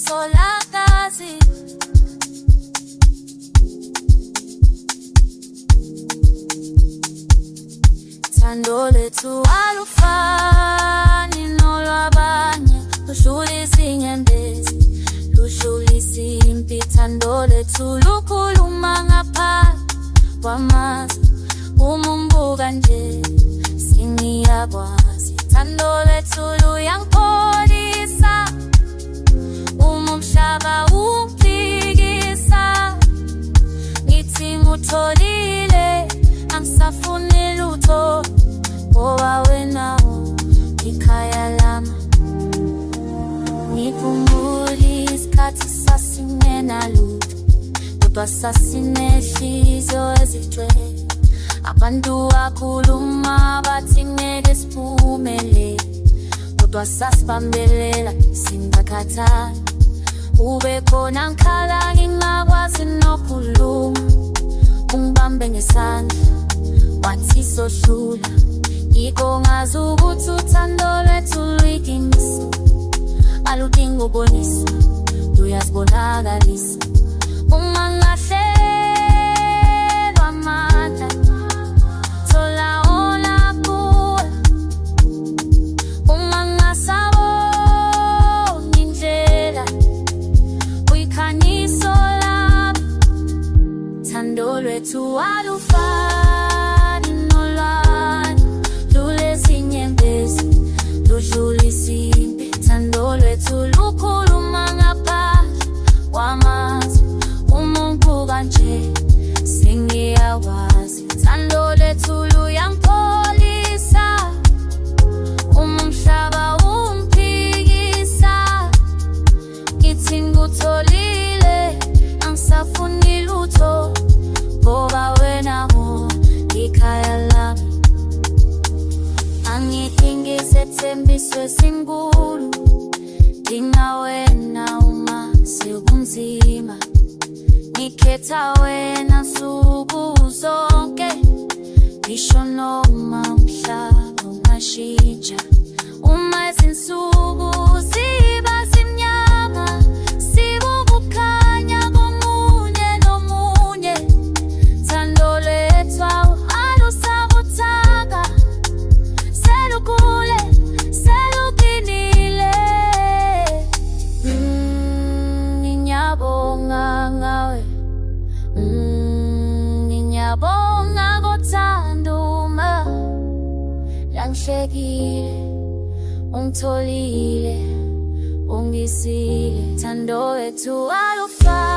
itholakazi. Thando lethu alufani nolwabanye, luhlulisa inyembezi, luhlulisa impi. Thando lethu lukhuluma ngaphandle kwamazwi, uma umbuka nje sengiyakwazi. Thando lethu luyangipholisa, uma umhlaba ungiphikisa. Ngithi ngutholile, angisafuni lutho, ngoba wena ikhaya lami. Ngikhumbula isikhathi sasingenalutho, kodwa sasinehliziyo ezigcwele. Abantu bakhuluma bathi ngeke siphumelele, kodwa sasibambelela singakhathali. Ube khona ngikhala ngingakwazi nokukhuluma, ungibambe ngesandla wathi sohlula. Yikho ngazi ukuthi uthando lwethu luyiqiniso, aludingi ubonisa, luyazibonakalisa. Uma ngahlelwa amandla, thola ona kuwe. Uma ngasabona indlela, uyikhanyiso lami. Thando lwethu alufani nolwanye, luleza inyembezi, luhlulisa impi. Thando lwethu lukhuluma ngaphandle kwamazwi, uma umbuka nje sengiyakwazi. Thando lethu luyangipholisa, uma umhlaba ungiphikisa. Ngithi ngikutholile, angisafuni lutho, ngoba wena ikhaya lami. Angidingi isethembiso esinkulu, dinga wena uma sekunzima. Ngikhetha wena nsuku zonke, ngisho noma umhlaba ungashintsha. Uma izinsuku ziba zimnyama, sibuka ukukhanya komunye nomunye. Thando lethu alusabuthaka, selukule, seluqinile. Ngiyabonga ngawe, ngiyabonga ngothando uma langihlekile, ungitholile, ungisile. Thando lethu alufani